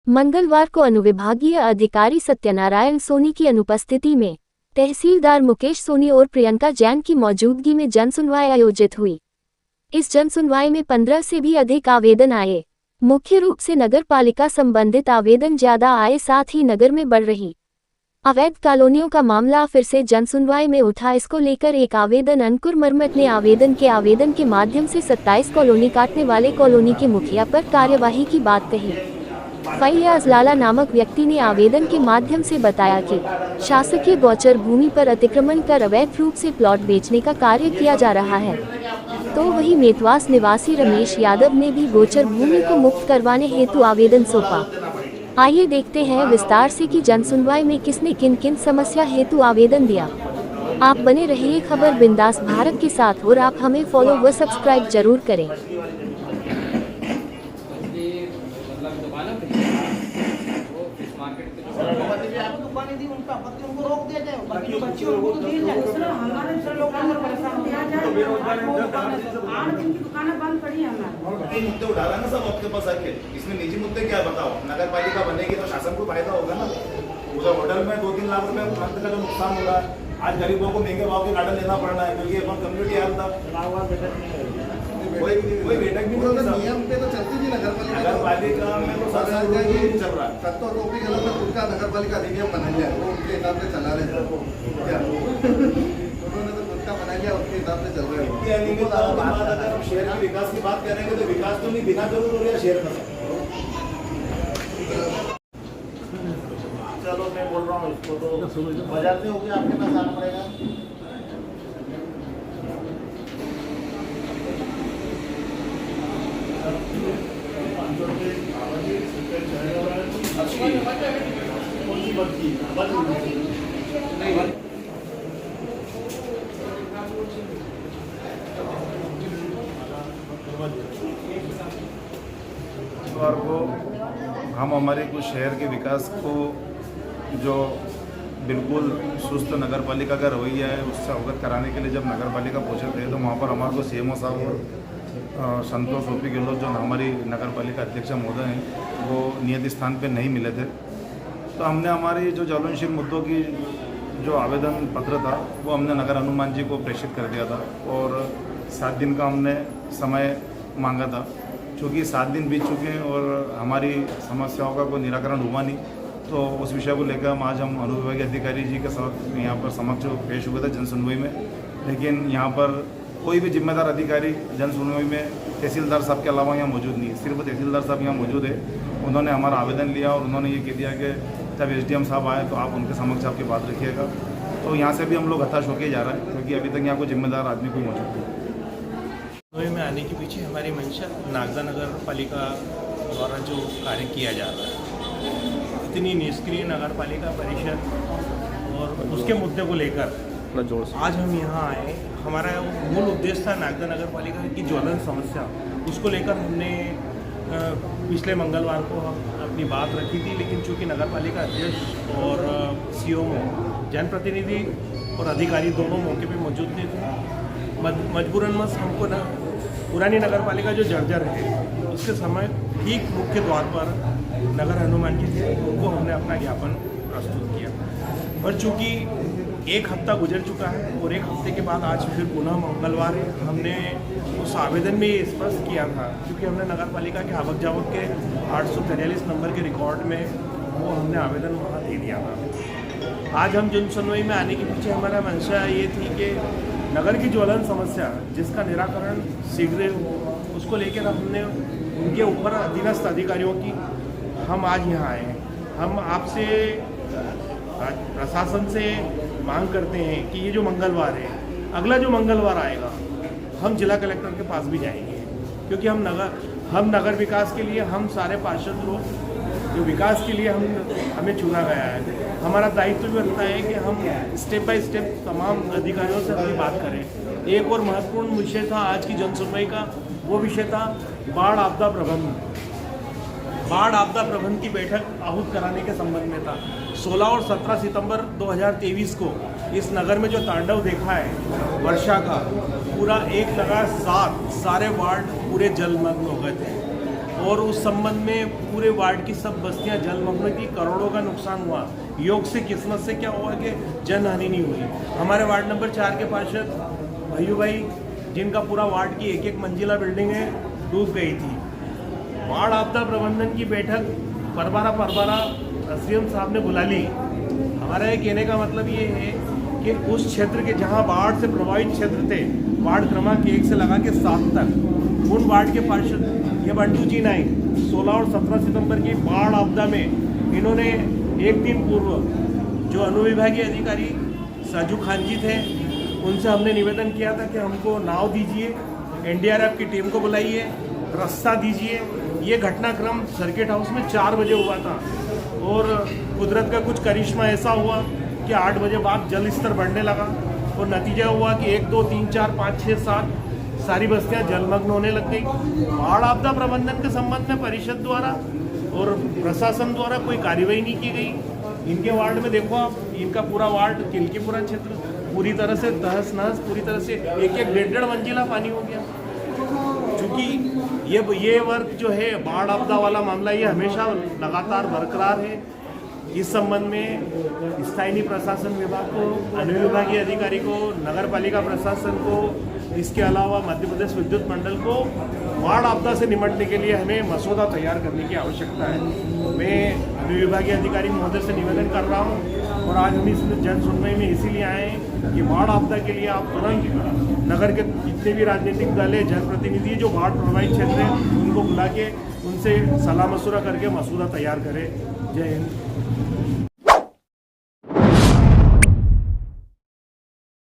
मंगलवार को अनुविभागीय अधिकारी सत्यनारायण सोनी की अनुपस्थिति में तहसीलदार मुकेश सोनी और प्रियंका जैन की मौजूदगी में जनसुनवाई आयोजित हुई। इस जनसुनवाई में 15 से भी अधिक आवेदन आए। मुख्य रूप से नगर पालिका संबंधित आवेदन ज्यादा आए, साथ ही नगर में बढ़ रही अवैध कॉलोनियों का मामला फिर से जनसुनवाई में उठा। इसको लेकर एक आवेदन अंकुर मरमत ने आवेदन के माध्यम से 27 कॉलोनी काटने वाले कॉलोनी के मुखिया पर कार्यवाही की बात कही। फैयाज लाला नामक व्यक्ति ने आवेदन के माध्यम से बताया कि शासकीय गोचर भूमि पर अतिक्रमण कर अवैध रूप से प्लॉट बेचने का कार्य किया जा रहा है। तो वही मेतवास निवासी रमेश यादव ने भी गोचर भूमि को मुक्त करवाने हेतु आवेदन सौंपा। आइए देखते हैं विस्तार से कि जनसुनवाई में किसने किन किन समस्या हेतु आवेदन दिया। आप बने रहिए खबर बिंदास भारत के साथ और आप हमें फॉलो व सब्सक्राइब जरूर करें। मुद्दे उठा रहा है ना सब आपके पास आके, इसमें निजी मुद्दे क्या बताओ। नगर पालिका बनेगी तो शासन को फायदा होगा ना। उधर होटल में 2-3 लाख रुपए मंथ का जो नुकसान हो रहा है, आज गरीबों को महंगे भाव के गार्डन लेना पड़ रहा है क्योंकि अपन कम्युनिटी हाल था। कोई बैठक भी नियम पे तो चलती थी नगर पालिका में तो चल रहा है। तब तो टोपी गलत में खुद का नगर पालिका अधिनियम बना लिया, वो उनके हिसाब से चला रहे उन्होंने तो खुद का बना लिया, उसके हिसाब से चल रहे हैं। शहर के विकास की बात करेंगे तो विकास तो नहीं, बिना जरूर हो रहा है शहर में। चलो मैं बोल रहा हूँ इसको तो बाजार से होकर आपके पास आना पड़ेगा। को हम हमारे कुछ शहर के विकास को जो बिल्कुल सुस्त नगर पालिका का रवैया है उससे अवगत कराने के लिए जब नगर पालिका पहुँचे थे तो वहाँ पर हमारे को सीएमओ साहब और संतोष ओपी गहलोत जो हमारी नगर पालिका अध्यक्ष महोदय हैं वो नियत स्थान पे नहीं मिले थे। तो हमने हमारी जो ज्वलनशील मुद्दों की जो आवेदन पत्र था वो हमने नगर हनुमान जी को प्रेषित कर दिया था और 7 दिन का हमने समय मांगा था। चूँकि 7 दिन बीत चुके हैं और हमारी समस्याओं का कोई निराकरण हुआ नहीं, तो उस विषय को लेकर हम अनुविभागीय अधिकारी जी के साथ यहाँ पर समक्ष पेश हुए थे जनसुनवाई में। लेकिन यहाँ पर कोई भी जिम्मेदार अधिकारी जनसुनवाई में तहसीलदार साहब के अलावा यहाँ मौजूद नहीं है। सिर्फ तहसीलदार साहब यहाँ मौजूद है। उन्होंने हमारा आवेदन लिया और उन्होंने ये कह दिया कि जब एसडीएम साहब आए तो आप उनके समक्ष आपकी बात रखिएगा। तो यहाँ से भी हम लोग हताश होकर जा रहा है क्योंकि अभी तक यहाँ कोई जिम्मेदार आदमी कोई मौजूद नहीं। में आने के पीछे हमारी मंशा नागदा नगर पालिका द्वारा जो कार्य किया जा रहा है, इतनी निष्क्रिय नगर पालिका परिषद और उसके मुद्दे को लेकर आज हम यहाँ आए। हमारा मूल उद्देश्य था नागदा नगर पालिका की ज्वलन समस्या, उसको लेकर हमने पिछले मंगलवार को अपनी बात रखी थी। लेकिन चूँकि नगर पालिका अध्यक्ष और सीएमओ जनप्रतिनिधि और अधिकारी दोनों मौके पे मौजूद नहीं थे, मजबूरन हमको पुरानी नगर पालिका जो जर्जर है उसके समय ठीक मुख्य द्वार पर नगर हनुमान जी थे, उनको हमने अपना ज्ञापन प्रस्तुत किया। और चूँकि 1 हफ्ता गुजर चुका है और 1 हफ्ते के बाद आज फिर पुनः मंगलवार है, हमने उस आवेदन में स्पष्ट किया था क्योंकि हमने नगर पालिका के आवक जावक के 843 नंबर के रिकॉर्ड में वो हमने आवेदन वहाँ दे दिया था। आज हम जनसुनवाई में आने के पीछे हमारा मंशा ये थी कि नगर की ज्वलन समस्या जिसका निराकरण शीघ्र हो, उसको लेकर हमने उनके ऊपर अधीनस्थ अधिकारियों की हम आज यहाँ आए हैं। हम आपसे प्रशासन से मांग करते हैं कि ये जो मंगलवार है, अगला जो मंगलवार आएगा हम जिला कलेक्टर के पास भी जाएंगे क्योंकि हम नगर विकास के लिए हम सारे पार्षद लोग जो विकास के लिए हमें चुना गया है, हमारा दायित्व भी बनता है कि हम स्टेप बाय स्टेप तमाम अधिकारियों से अपनी बात करें। एक और महत्वपूर्ण विषय था आज की जनसुनवाई का, वो विषय था बाढ़ आपदा प्रबंधन। बाढ़ आपदा प्रबंधन की बैठक आहूत कराने के संबंध में था। 16 और 17 सितंबर 2023 को इस नगर में जो तांडव देखा है वर्षा का, पूरा 1 लगा 7 सारे वार्ड पूरे जलमग्न हो गए थे और उस संबंध में पूरे वार्ड की सब बस्तियां जलमग्न थी, करोड़ों का नुकसान हुआ। योग से किस्मत से क्या हुआ कि जनहानि नहीं हुई। हमारे वार्ड नंबर 4 के पार्षद भैयू भाई, जिनका पूरा वार्ड की एक मंजिला बिल्डिंग है, डूब गई थी। बाढ़ आपदा प्रबंधन की बैठक परबारा एसडीएम साहब ने बुला ली। हमारा ये कहने का मतलब ये है कि उस क्षेत्र के जहाँ बाढ़ से प्रभावित क्षेत्र थे, वार्ड क्रमांक 1 से लगा के 7 तक, उन वार्ड के पार्षद ये बंटू जी नाइक 16 और 17 सितंबर की बाढ़ आपदा में इन्होंने एक दिन पूर्व जो अनुविभागीय अधिकारी साजू खान जी थे, उनसे हमने निवेदन किया था कि हमको नाव दीजिए, एनडीआरएफ की टीम को बुलाइए, रास्ता दीजिए। ये घटनाक्रम सर्किट हाउस में 4 बजे हुआ था और कुदरत का कुछ करिश्मा ऐसा हुआ कि 8 बजे बाद जल स्तर बढ़ने लगा और नतीजा हुआ कि 1, 2, 3, 4, 5, 6, 7 सारी बस्तियां जलमग्न होने लग गई। बाढ़ आपदा प्रबंधन के संबंध में परिषद द्वारा और प्रशासन द्वारा कोई कार्रवाई नहीं की गई। इनके वार्ड में देखो आप, इनका पूरा वार्ड किलकीपुरा क्षेत्र पूरी तरह से तहस नहस, पूरी तरह से एक 1.5 मंजिला पानी हो गया। चूँकि ये वर्क जो है बाढ़ आपदा वाला मामला, ये हमेशा लगातार बरकरार है। इस संबंध में स्थानीय प्रशासन विभाग को, अनुविभागीय अधिकारी को, नगर पालिका प्रशासन को, इसके अलावा मध्य प्रदेश विद्युत मंडल को बाढ़ आपदा से निपटने के लिए हमें मसौदा तैयार करने की आवश्यकता है। मैं अनुविभागीय अधिकारी महोदय से निवेदन कर रहा हूँ और आज हम इस जन सुनवाई में इसीलिए आए हैं कि बाढ़ आपदा के लिए आप तुरंत नगर के जितने भी राजनीतिक दल है, जनप्रतिनिधि जो बाढ़ प्रभावित क्षेत्र है, उनको बुला के उनसे सलाह मशवरा करके मसौदा तैयार करें। जय हिंद।